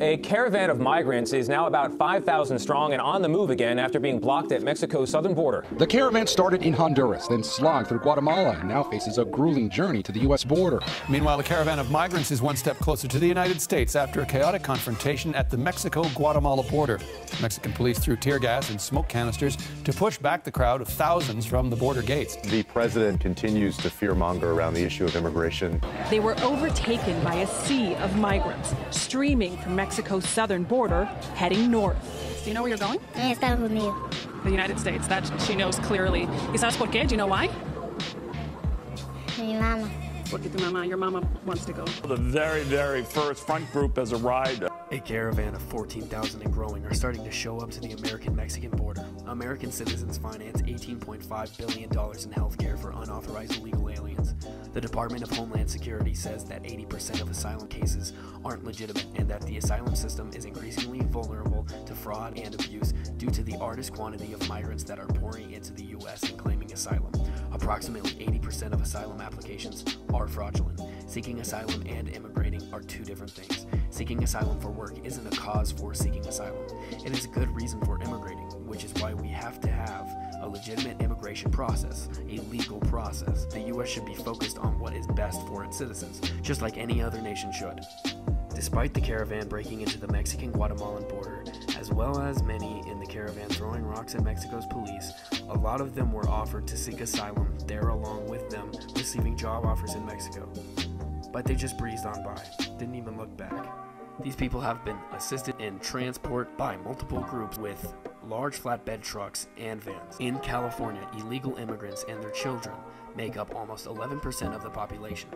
A caravan of migrants is now about 5,000 strong and on the move again after being blocked at Mexico's southern border. The caravan started in Honduras, then slogged through Guatemala, and now faces a grueling journey to the U.S. border. Meanwhile, the caravan of migrants is one step closer to the United States after a chaotic confrontation at the Mexico-Guatemala border. Mexican police threw tear gas and smoke canisters to push back the crowd of thousands from the border gates. The president continues to fearmonger around the issue of immigration. They were overtaken by a sea of migrants streaming from Mexico's southern border, heading north. Do you know where you're going? Estados Unidos. The United States. That she knows clearly. ¿Y sabes por qué? Do you know why? Mi mamá. Porque tu mamá, your mama wants to go. The very first front group has arrived. A caravan of 14,000 and growing are starting to show up to the American-Mexican border. American citizens finance $18.5 billion in health care for unauthorized illegal aliens. The Department of Homeland Security says that 80% of asylum cases aren't legitimate and that the asylum system is increasingly vulnerable to fraud and abuse due to the artist quantity of migrants that are pouring into the U.S. and claiming asylum. Approximately 80% of asylum applications are fraudulent. Seeking asylum and immigrating are two different things. Seeking asylum for work isn't a cause for seeking asylum. It is a good reason for immigrating, which is why we have to have a legitimate immigration process, a legal process. The U.S. should be focused on what is best for its citizens, just like any other nation should. Despite the caravan breaking into the Mexican-Guatemalan border, as well as many in the caravan throwing rocks at Mexico's police, a lot of them were offered to seek asylum there along with them receiving job offers in Mexico. But they just breezed on by, didn't even look back. These people have been assisted in transport by multiple groups with large flatbed trucks and vans. In California, illegal immigrants and their children make up almost 11% of the population.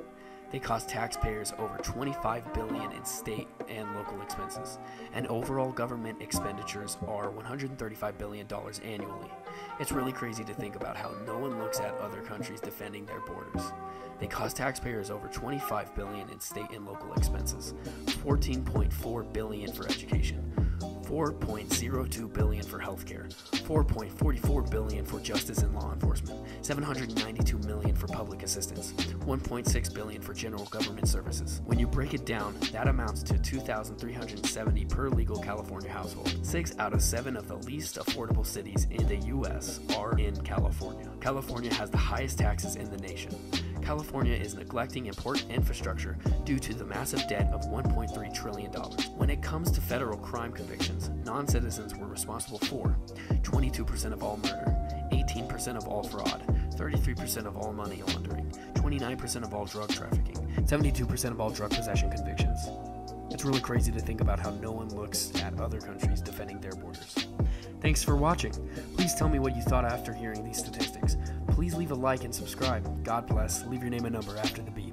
They cost taxpayers over $25 billion in state and local expenses, and overall government expenditures are $135 billion annually. It's really crazy to think about how no one looks at other countries defending their borders. They cost taxpayers over $25 billion in state and local expenses, $14.4 billion for education, $4.02 billion for healthcare, $4.44 billion for justice and law enforcement, $792 million for public assistance, $1.6 billion for general government services. When you break it down, that amounts to $2,370 per legal California household. 6 out of 7 of the least affordable cities in the U.S. are in California. California has the highest taxes in the nation. California is neglecting important infrastructure due to the massive debt of $1.3 trillion. When it comes to federal crime convictions, non-citizens were responsible for 22% of all murder, 18% of all fraud, 33% of all money laundering, 29% of all drug trafficking, 72% of all drug possession convictions. It's really crazy to think about how no one looks at other countries defending their borders. Thanks for watching. Please tell me what you thought after hearing these statistics. Please leave a like and subscribe. God bless. Leave your name and number after the beep.